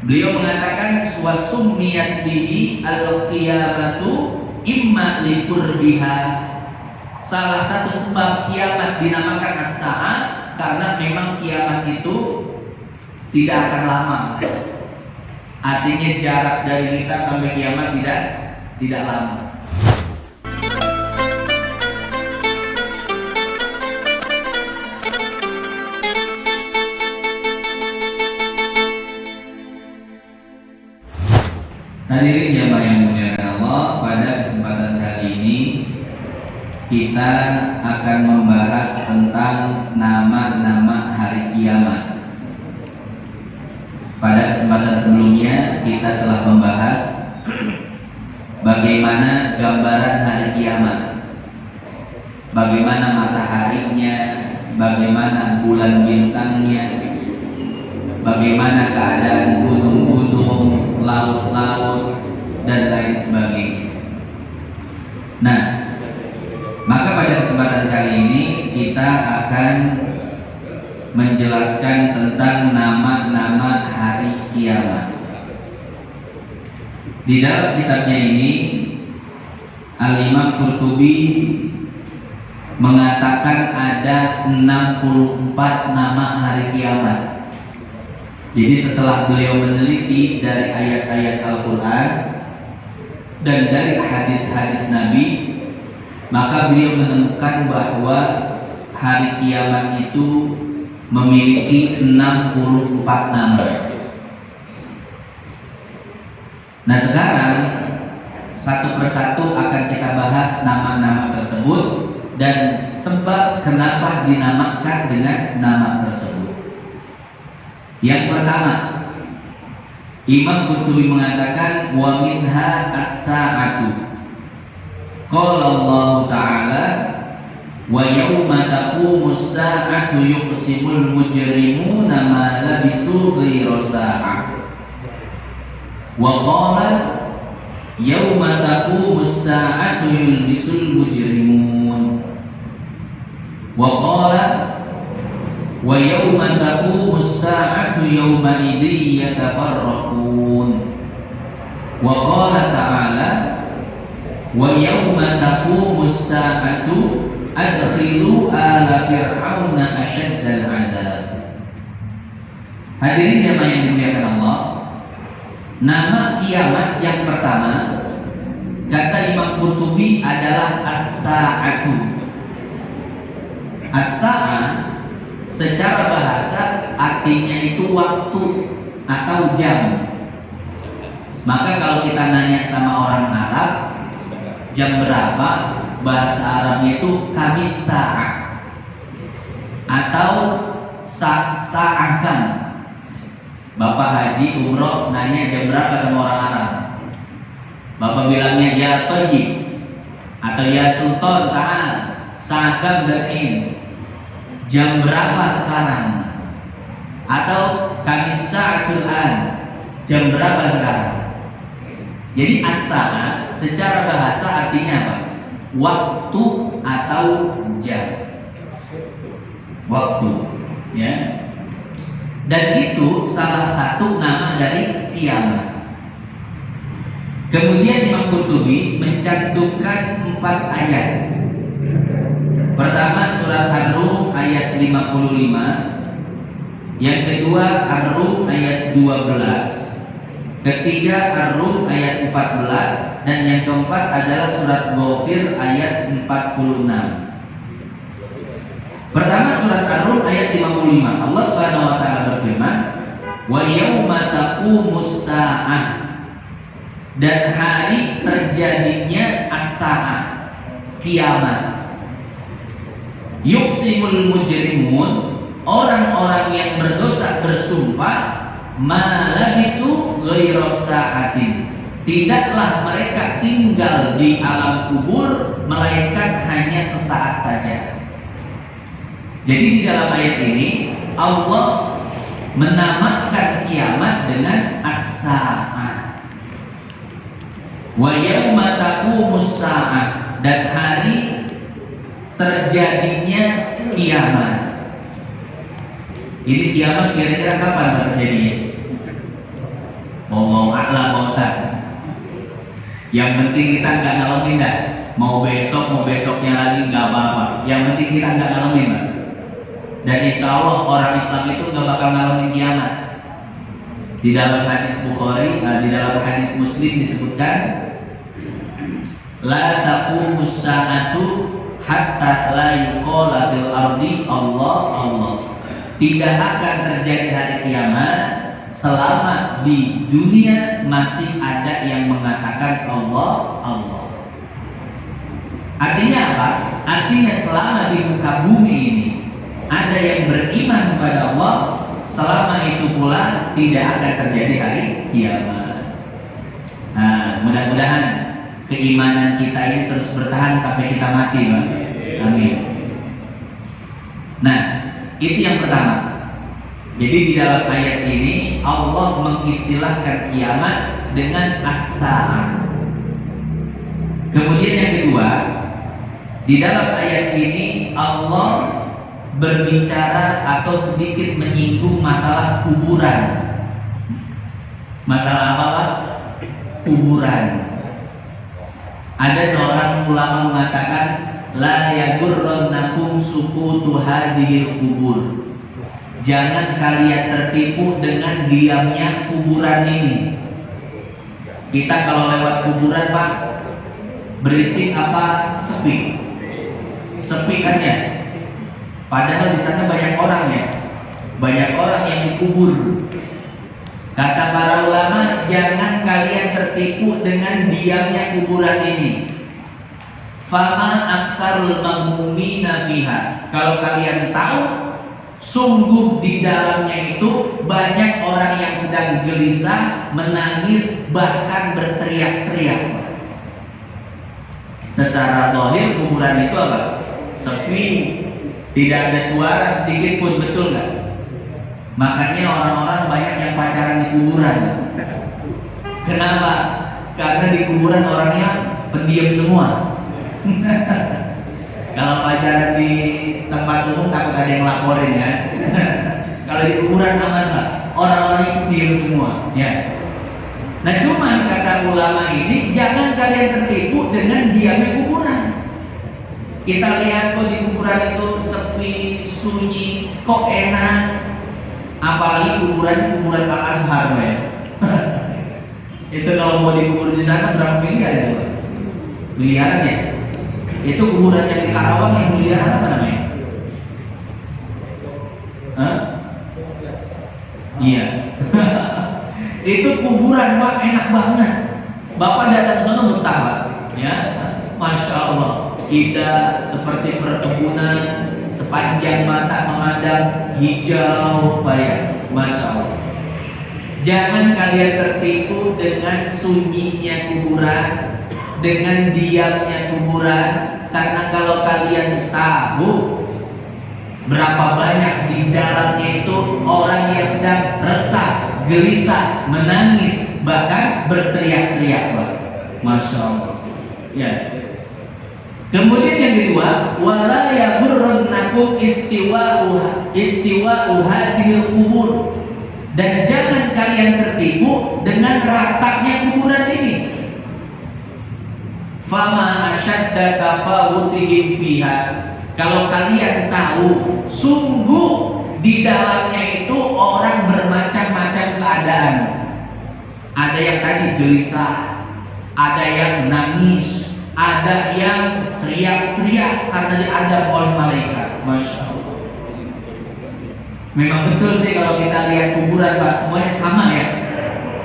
Beliau mengatakan summiyat bihi al-qiyamatu imma liqurbiha. Salah satu sebab kiamat dinamakan as-sa'ah karena memang kiamat itu tidak akan lama. Artinya jarak dari kita sampai kiamat tidak lama. Hadirin jamaah yang dimuliakan Allah, pada kesempatan kali ini kita akan membahas tentang nama-nama hari kiamat. Pada kesempatan sebelumnya kita telah membahas bagaimana gambaran hari kiamat, bagaimana mataharinya, bagaimana bulan bintangnya, bagaimana keadaan gunung-gunung, laut-laut, dan lain sebagainya. Nah, maka pada kesempatan kali ini kita akan menjelaskan tentang nama-nama hari kiamat. Di dalam kitabnya ini Al-Imam Qurtubi mengatakan ada 64 nama hari kiamat. Jadi setelah beliau meneliti dari ayat-ayat Al-Quran dan dari hadis-hadis Nabi, maka beliau menemukan bahwa hari kiamat itu memiliki 64 nama. Nah, sekarang satu persatu akan kita bahas nama-nama tersebut dan sebab kenapa dinamakan dengan nama tersebut. Yang pertama, Imam Qurtubi mengatakan wa minha as-sa'atu. Qala Allah Ta'ala wa yawma taqumus sa'atu yuqsimul mujrimuna ma labisu ghayra sa'ah. Wa qala yawma taqumus sa'atu yulbisul mujrimun. Wa qala wa yawma taqumus sa'atu yawma idzi yatafarraqun. Wa qala ta'ala wa yawma taqumus sa'atu adkhilu ala fir'auna asyaddal 'adzab. Hadirin jamaah yang dimuliakan Allah, nama kiamat yang pertama kata Imam Qurtubi adalah as-sa'atu. As-sa'ah secara bahasa artinya itu waktu atau jam. Maka kalau kita nanya sama orang Arab jam berapa, bahasa Arabnya itu kamis sa'ah atau sa'ahkan. Bapak haji umroh nanya jam berapa sama orang Arab, Bapak bilangnya ya Thayyib atau ya Sultan ta'al sa'akam berhin, jam berapa sekarang, atau kamis sa'atul an, jam berapa sekarang. Jadi as-sa'ah secara bahasa artinya apa? Waktu atau jam. Waktu, ya. Dan itu salah satu nama dari kiamat. Kemudian Imam Qurtubi mencantumkan 4 ayat. Pertama surat Ar-Rum ayat 55, yang kedua Ar-Rum ayat 12, ketiga Ar-Rum ayat 14, dan yang keempat adalah surat Ghafir ayat 46. Pertama surat Ar-Rum ayat 55, Allah Subhanahu wa taala berfirman, "Wa yauma taqumus sa'ah," dan hari terjadinya as-sa'ah, kiamat. Yuqsimul mujrimun, orang-orang yang berdosa bersumpah, ma labithu ghaira sa'atin, tidaklah mereka tinggal di alam kubur melainkan hanya sesaat saja. Jadi di dalam ayat ini Allah menamakan kiamat dengan as-sa'ah. Wa yauma taqumus sa'ah, dan hari terjadinya kiamat. Ini kiamat kira-kira kapan terjadinya? Yang penting kita nggak ngalamin dah. Mau besok, mau besoknya lagi nggak apa-apa. Yang penting kita nggak ngalamin, Pak. Dan insya Allah orang Islam itu nggak bakal ngalamin kiamat. Di dalam hadis Bukhari, di dalam hadis Muslim disebutkan, la taqumus sa'atu hatta la yuqala fil ardi Allah Allah. Tidak akan terjadi hari kiamat selama di dunia masih ada yang mengatakan Allah Allah. Artinya apa? Artinya selama di muka bumi ini ada yang beriman kepada Allah, selama itu pula tidak akan terjadi hari kiamat. Nah, mudah-mudahan keimanan kita ini terus bertahan sampai kita mati, Pak. Amin. Nah, itu yang pertama. Jadi di dalam ayat ini Allah mengistilahkan kiamat dengan as-sa'ah. Kemudian yang kedua, di dalam ayat ini Allah berbicara atau sedikit menyinggung masalah kuburan. Masalah apa, Pak? Kuburan. Ada seorang ulama mengatakan, la yagurrannakum sukutu hadhil kubur. Jangan kalian tertipu dengan diamnya kuburan ini. Kita kalau lewat kuburan, Pak, berisik apa sepi? Sepi kan ya? Padahal di sana banyak orang ya, banyak orang yang dikubur. Kata para ulama, jangan kalian tertipu dengan diamnya kuburan ini. Fama aktsarul maghmumina fiha. Kalau kalian tahu, sungguh di dalamnya itu banyak orang yang sedang gelisah, menangis, bahkan berteriak-teriak. Secara zahir kuburan itu apa? Sepi. Tidak ada suara sedikit pun, betul nggak? Makanya orang-orang banyak yang pacaran di kuburan. Kenapa? Karena di kuburan orangnya pendiam semua. Kalau pacaran di tempat umum takut ada yang laporin ya. Kalau di kuburan aman lah, orang-orang itu diam semua. Ya. Nah cuman kata ulama ini, jangan kalian tertipu dengan diamnya kuburan. Kita lihat kok di kuburan itu sepi, sunyi, kok enak. Apalagi kuburan Al-Azhar ya. Itu kalau mau dikubur di sana berapa miliar itu? Miliaran ya? Itu kuburan yang di Karawang yang miliaran apa namanya? Hah? Iya. Itu kuburan, Pak, enak banget. Bapak datang ke sana betah, Pak. Ya, Masya Allah. Indah seperti perkebunan, sepanjang mata memandang hijau raya, Masya Allah. Jangan kalian tertipu dengan sunyinya kuburan, dengan diamnya kuburan, karena kalau kalian tahu berapa banyak di dalamnya itu orang yang sedang resah, gelisah, menangis, bahkan berteriak-teriak, Masya Allah. Ya. Kemudian yang kedua, wala yagurrannakum istiwa'u hadhil kubur. Dan jangan kalian tertipu dengan ratanya kuburan ini. Fama asyadda tafawutihim fiha. Kalau kalian tahu, sungguh di dalamnya itu orang bermacam-macam keadaan. Ada yang tadi gelisah, ada yang nangis, ada yang teriak-teriak karena diadab oleh malaikat. Masya Allah. Memang betul sih kalau kita lihat kuburan, Pak, semuanya sama ya.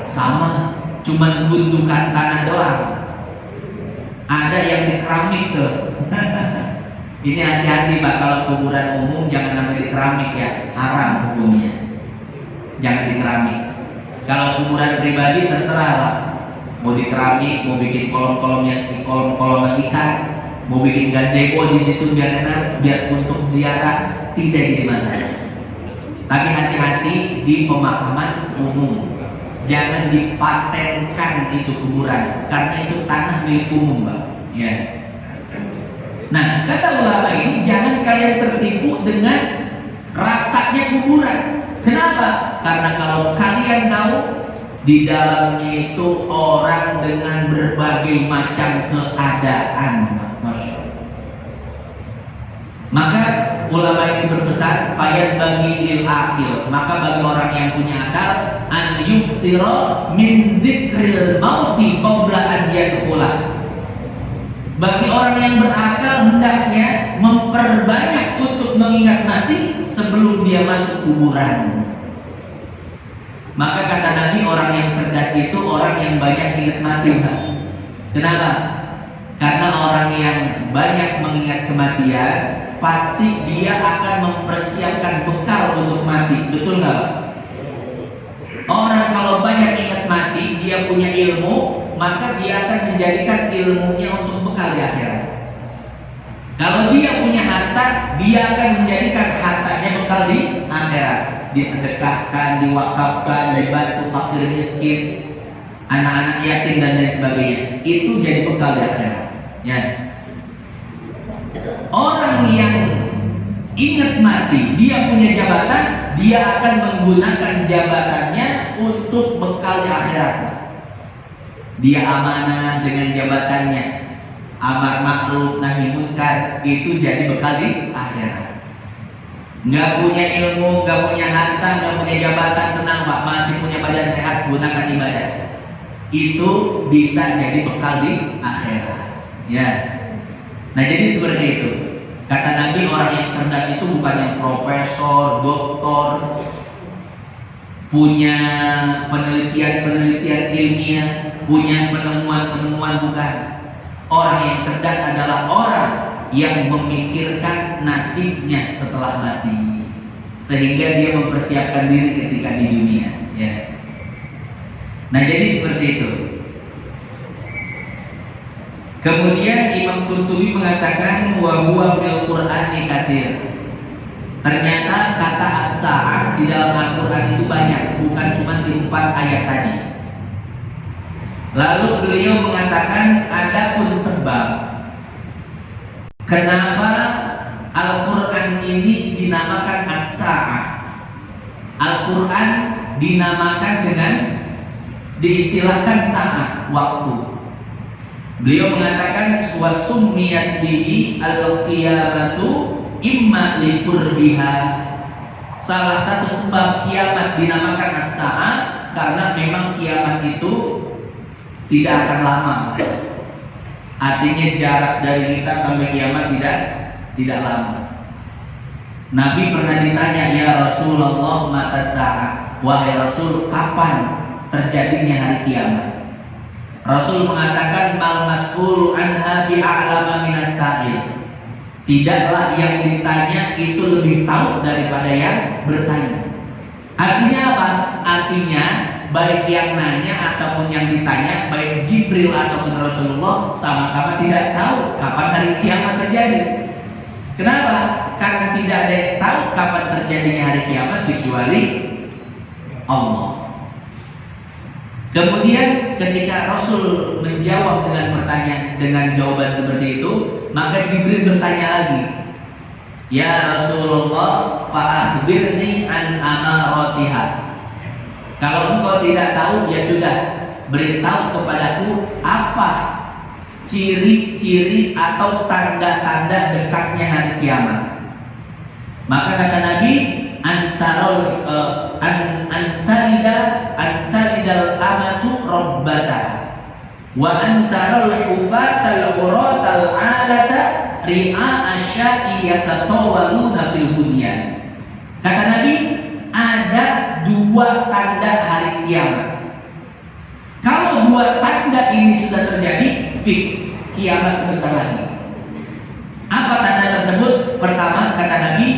Sama, cuman gundukan tanah doang. Ada yang di keramik tuh. Ini hati-hati, Pak, kalau kuburan umum jangan sampai di keramik ya, haram hukumnya. Jangan di keramik. Kalau kuburan pribadi terserah, Pak. Mau di keramik, mau bikin kolom-kolom ikan, mau bikin gazebo di situ biar enak, biar untuk ziarah, tidak jadi masalah. Tapi hati-hati di pemakaman umum. Jangan dipatenkan itu kuburan, karena itu tanah milik umum, Pak. Ya. Nah, kata ulama ini, jangan kalian tertipu dengan ratanya kuburan. Kenapa? Karena kalau kalian tahu Di dalamnya itu orang dengan berbagai macam keadaan. Masya Allah. Maka ulama ini berpesan, fayad bagi lil akil, maka bagi orang yang punya akal, an yuksira min dzikril mauti qabla an yadkhula. Bagi orang yang berakal hendaknya memperbanyak untuk mengingat mati sebelum dia masuk kuburan. Maka kata Nabi, orang yang cerdas itu orang yang banyak ingat mati. Kenapa? Karena orang yang banyak mengingat kematian, pasti dia akan mempersiapkan bekal untuk mati. Betul nggak? Orang kalau banyak ingat mati, dia punya ilmu, maka dia akan menjadikan ilmunya untuk bekal di akhirat. Kalau dia punya harta, dia akan menjadikan hartanya bekal di akhirat. Disedekahkan, diwakafkan, dibantu fakir miskin, anak-anak yatim dan lain sebagainya. Itu jadi bekal di akhirat. Ya. Orang yang ingat mati, dia punya jabatan, dia akan menggunakan jabatannya untuk bekal di akhirat. Dia amanah dengan jabatannya, amar ma'ruf nahi munkar, itu jadi bekal di akhirat. Nggak punya ilmu, nggak punya harta, nggak punya jabatan, tenang Pak, masih punya badan sehat, gunakan ibadah. Itu bisa jadi bekal di akhirat. Ya. Nah jadi seperti itu. Kata Nabi, orang yang cerdas itu bukan yang profesor, doktor, punya penelitian-penelitian ilmiah, punya penemuan-penemuan, bukan. Orang yang cerdas adalah orang yang memikirkan nasibnya setelah mati, sehingga dia mempersiapkan diri ketika di dunia. Ya. Nah jadi seperti itu. Kemudian Imam Qurtubi mengatakan wa huwa fil Qur'ani katsir. Ternyata kata as-sa'ah di dalam Al-Qur'an itu banyak, bukan cuma di 4 ayat tadi. Lalu beliau mengatakan adapun sebab kenapa Al-Qur'an ini dinamakan as-sa'ah. Al-Qur'an dinamakan dengan diistilahkan sa'ah, waktu. Beliau mengatakan summiyat bihi al-qiyamatu imma liqurbiha. Salah satu sebab kiamat dinamakan as-sa'ah karena memang kiamat itu tidak akan lama. Artinya jarak dari kita sampai kiamat tidak lama. Nabi pernah ditanya, ya Rasulullah mata sa'ah, wahai Rasul, kapan terjadinya hari kiamat? Rasul mengatakan mal mas'ulu anha bi'a'lama minas sa'il. Tidaklah yang ditanya itu lebih tahu daripada yang bertanya. Artinya apa? Artinya baik yang nanya ataupun yang ditanya, baik Jibril ataupun Rasulullah, sama-sama tidak tahu kapan hari kiamat terjadi. Kenapa? Karena tidak ada yang tahu kapan terjadinya hari kiamat kecuali Allah. Kemudian ketika Rasul menjawab dengan pertanyaan, dengan jawaban seperti itu, maka Jibril bertanya lagi, ya Rasulullah, fa'akhbirni an amaratiha. Kalau engkau tidak tahu, ya sudah, beritahu kepadaku apa ciri-ciri atau tanda-tanda dekatnya hari kiamat. Maka kata Nabi, antaridal amatu rabbata wa antaral hufatal uratal alata ri'a asya'i yatatawaluna fil bunyan. Kata Nabi, ada 2 tanda hari kiamat. Kalau 2 tanda ini sudah terjadi, fix kiamat sebentar lagi. Apa tanda tersebut? Pertama, kata Nabi,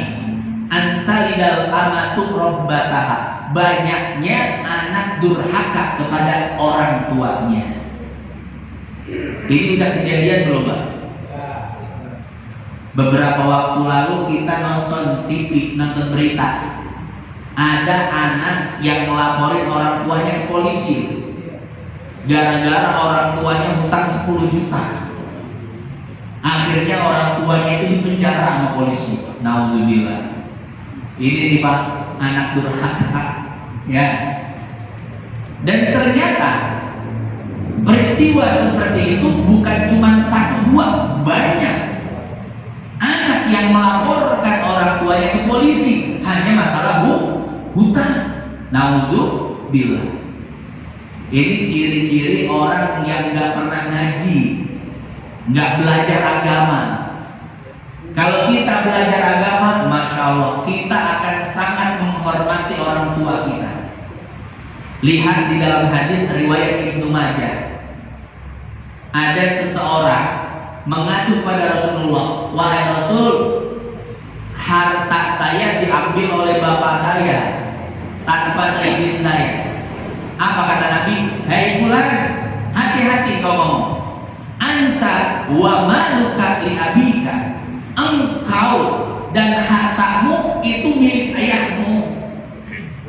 antalidal amatu rabbataha, banyaknya anak durhaka kepada orang tuanya. Ini udah kejadian belum, Pak? Beberapa waktu lalu kita nonton TV, nonton berita, ada anak yang melaporin orang tuanya ke polisi gara-gara orang tuanya hutang 10 juta. Akhirnya orang tuanya itu dipenjara sama polisi. Naudzubillah. Ini nih Pak, anak durhaka, ya. Dan peristiwa seperti itu bukan cuma satu dua, banyak. Anak yang melaporkan orang tuanya ke polisi hanya masalah hutang. Naudzubillah. Ini ciri-ciri orang yang nggak pernah ngaji, nggak belajar agama. Kalau kita belajar agama, masya Allah, kita akan sangat menghormati orang tua kita. Lihat di dalam hadis riwayat Ibnu Majah, ada seseorang mengadu pada Rasulullah, wahai Rasul, harta saya diambil oleh bapak saya tanpa seizin saya. Apa kata Nabi? Hei fulan, hati-hati kau ngomong. Anta wa maluka li abika. Engkau dan hartamu itu milik ayahmu.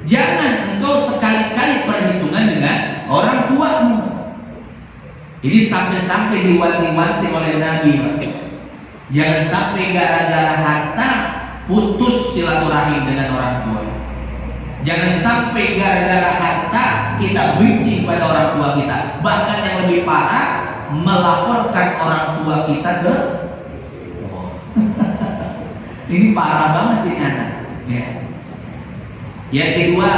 Jangan engkau sekali-kali perhitungan dengan orang tuamu. Ini sampai-sampai diwanti-wanti oleh Nabi, Pak. Jangan sampai gara-gara harta putus silaturahim dengan orang tua. Jangan sampai gara-gara harta kita benci pada orang tua kita. Bahkan yang lebih parah, melaporkan orang tua kita ke ini parah banget ini anak. Ya. Yang kedua,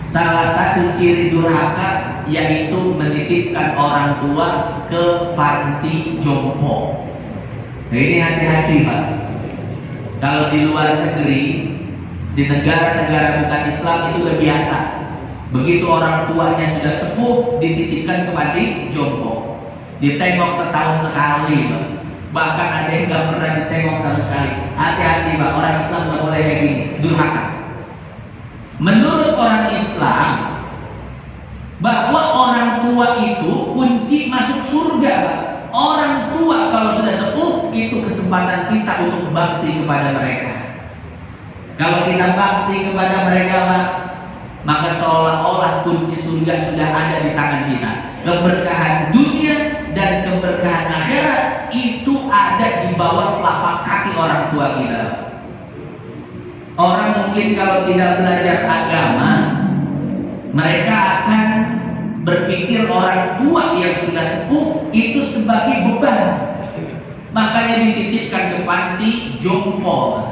salah satu ciri durhaka yaitu menitipkan orang tua ke panti jompo. Nah, ini hati-hati, Pak. Kalau di luar negeri, di negara-negara bukan Islam itu udah biasa. Begitu orang tuanya sudah sepuh, dititipkan ke panti jompo. Ditengok setahun sekali, Pak. Bahkan ada yang nggak pernah ditengok sama sekali. Hati-hati, Pak. Orang Islam nggak boleh kayak gini, durhaka. Menurut orang Islam, bahwa orang tua itu kunci masuk surga, Pak. Orang tua kalau sudah sepuh, itu kesempatan kita untuk bakti kepada mereka. Kalau kita bakti kepada mereka, Pak, maka seolah-olah kunci surga sudah ada di tangan kita. Keberkahan dunia dan keberkahan akhirat itu ada di bawah telapak kaki orang tua kita. Orang mungkin kalau tidak belajar agama, mereka akan berpikir orang tua yang sudah sepuh itu sebagai beban. Makanya dititipkan ke panti jompo.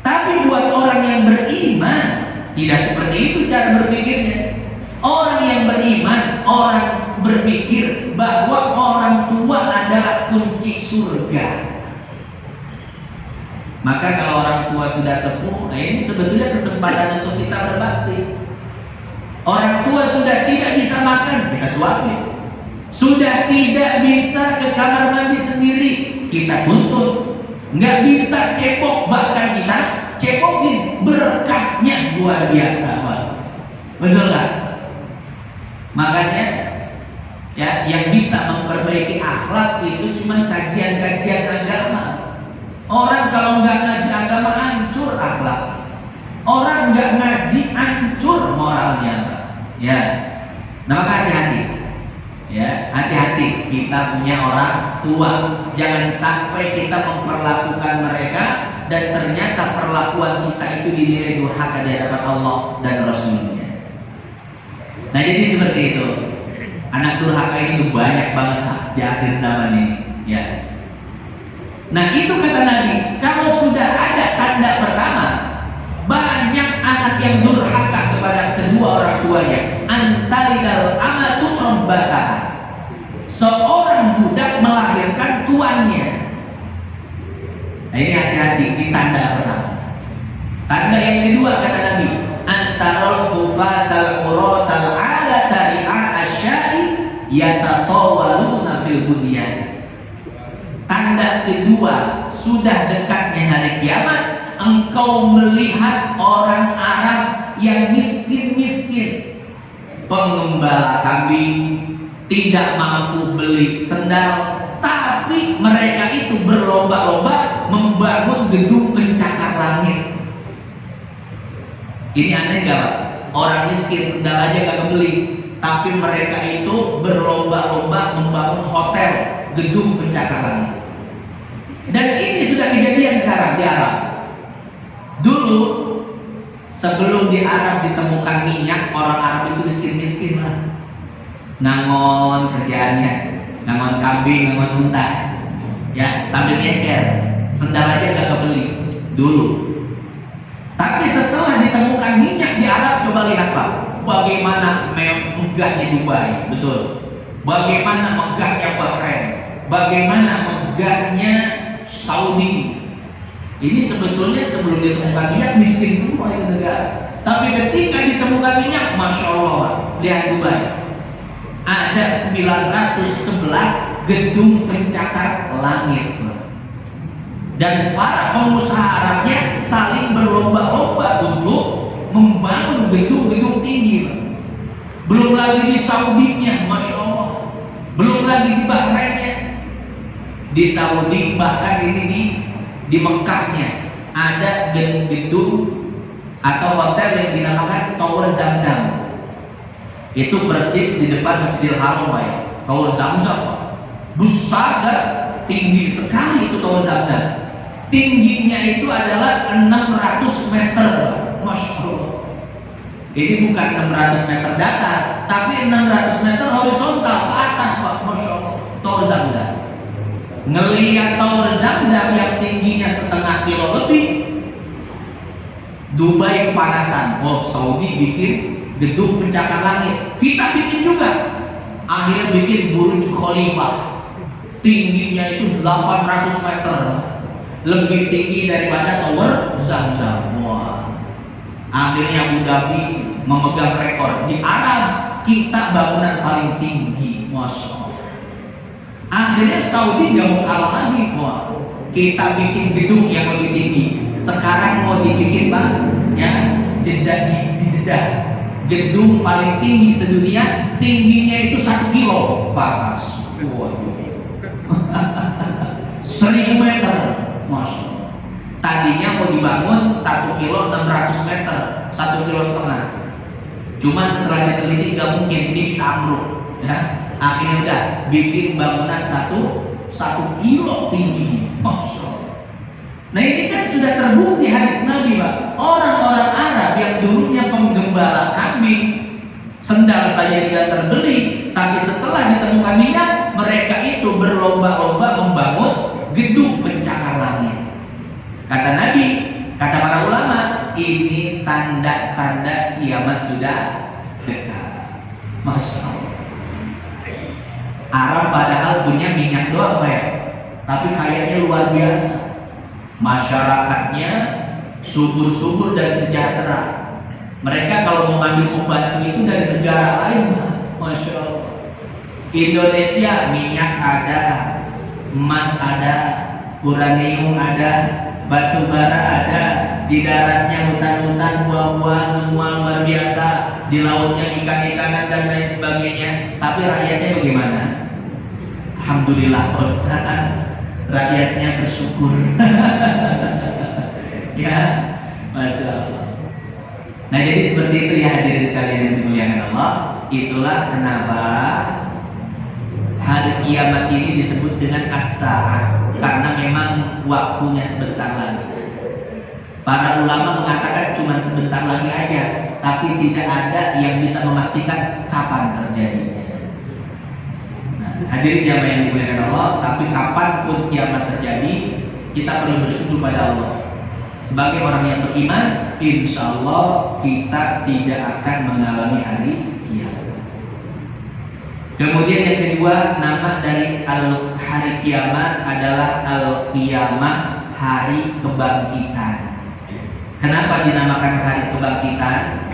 Tapi buat orang yang beriman, tidak seperti itu cara berpikirnya. Orang yang beriman, orang berpikir bahwa orang tua adalah kunci surga. Maka kalau orang tua sudah sepuh, nah ini sebetulnya kesempatan untuk kita berbakti. Orang tua sudah tidak bisa makan, kita suapin. Sudah tidak bisa ke kamar mandi sendiri, kita tuntut. Nggak bisa cepok, bahkan kita cepokin. Berkahnya luar biasa, Pak. Betul nggak? Makanya ya, yang bisa memperbaiki akhlak itu cuma kajian-kajian agama. Orang kalau nggak ngaji agama hancur akhlak. Orang nggak ngaji hancur moralnya, Pak. Ya, nah maka hati-hati. Ya, hati-hati kita punya orang tua. Jangan sampai kita memperlakukan mereka dan ternyata perlakuan kita itu dinilai durhaka di hadapan Allah dan Rasulnya. Nah, jadi seperti itu. Anak durhaka ini banyak banget di akhir zaman ini. Ya. Nah, itu kata Nabi, kalau sudah ada tanda pertama, banyak anak yang durhaka kepada kedua orang tuanya. Antalidal amatu rabbataha. Seorang budak melahirkan tuannya. Nah, ini hati-hati di tanda pertama. Tanda yang kedua kata Nabi, antarul hufatal uratal alata ri'a asyai yatatawaluna fil bunyan. Tanda kedua, sudah dekatnya hari kiamat, engkau melihat orang Arab yang miskin-miskin, pengembala kambing, tidak mampu beli sendal, tapi mereka itu berlomba-lomba membangun gedung pencakar langit. Ini aneh gak, Pak? Orang miskin sendal aja gak kebeli, tapi mereka itu berlomba-lomba membangun hotel, gedung pencakar langit. Dan ini sudah kejadian sekarang di Arab. Dulu sebelum di Arab ditemukan minyak, orang Arab itu miskin-miskin lah. ngangon kerjaannya, ngangon kambing, ngangon unta, ya sambil nyeker, sendal aja nggak kebeli dulu. Tapi setelah ditemukan minyak di Arab, coba lihat Pak, bagaimana megahnya Dubai, betul. Bagaimana megahnya Bahrain, bagaimana megahnya Saudi. Ini sebetulnya sebelum ditemukan minyak miskin semua itu negara. Tapi ketika ditemukan minyak, Masya Allah, lihat Dubai. Ada 911 gedung pencakar langit. Dan para pengusaha Arabnya saling berlomba-lomba untuk membangun gedung-gedung tinggi. Belum lagi di Saudinya, Masya Allah. Belum lagi di Bahrainnya. Di Saudi, bahkan ini di Mekahnya ada gedung atau hotel yang dinamakan Tower Zamzam. Itu persis di depan Masjidil Haram, Pak. Tower Zamzam, Pak. Besar dan tinggi sekali itu Tower Zamzam. Tingginya itu adalah 600 meter, Masya Allah. Ini bukan 600 meter datar, tapi 600 meter horizontal ke atas, Pak. Masya Allah. Tower Zamzam. Ngelihat Tower Zamzam yang tingginya setengah kilo lebih, Dubai kepanasan. Oh, Saudi bikin gedung pencakar langit, kita bikin juga. Akhirnya bikin Burj Khalifah, tingginya itu 800 meter, lebih tinggi daripada Tower Zamzam. Wah. Akhirnya Abu Dhabi memegang rekor di Arab, kita bangunan paling tinggi, Masya Allah. Akhirnya Saudi nggak mau kalah lagi, wah, kita bikin gedung yang lebih tinggi. Sekarang mau dibikin Pak, ya, Jeddah di Jeddah, gedung paling tinggi sedunia, tingginya itu 1 kilo ke atas. Waduh. 1000 meter, Masya Allah. Tadinya mau dibangun 1 kilo 600 meter, 1,5 kilo. Cuman setelah diteliti nggak mungkin, ini bisa ambruk, ya. Akhirnya udah bikin bangunan 1 kilo tinggi, Masya Allah. Nah ini kan sudah terbukti hadis Nabi, Pak. Orang-orang Arab yang dulunya penggembala kambing, sendal saja tidak terbeli, tapi setelah ditemukan minyak, mereka itu berlomba-lomba membangun gedung pencakar langit. Kata Nabi, kata para ulama, ini tanda-tanda kiamat sudah dekat. Masya Allah. Arab padahal punya minyak doang, Pak, tapi kayaknya luar biasa. Masyarakatnya subur-subur dan sejahtera. Mereka kalau mau ngambil pembantu itu dari negara lain, Masya Allah. Indonesia minyak ada, emas ada, uranium ada, batu bara ada, di daratnya hutan-hutan, buah-buahan semua luar biasa, di lautnya ikan-ikanan dan lain sebagainya. Tapi rakyatnya bagaimana? Alhamdulillah, Ustaz, rakyatnya bersyukur. Ya, Masya Allah. Nah jadi seperti itu ya hadirin sekalian yang dimuliakan Allah. Itulah kenapa hari kiamat ini disebut dengan as-sa'ah, karena memang waktunya sebentar lagi. Para ulama mengatakan cuma sebentar lagi aja, tapi tidak ada yang bisa memastikan kapan terjadinya. Nah, hadirin jamaah yang dimuliakan Allah, tapi kapanpun kiamat terjadi, kita perlu bersyukur pada Allah. Sebagai orang yang beriman, insya Allah kita tidak akan mengalami hari kiamat. Kemudian yang kedua, nama dari hari kiamat adalah al-qiyamah, hari kebangkitan. Kenapa dinamakan hari kebangkitan?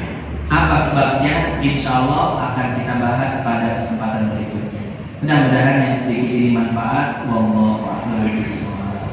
Apa sebabnya? Insya Allah akan kita bahas pada kesempatan berikutnya. Mudah-mudahan yang sedikit ini manfaat. Wallahu a'lam bishawab.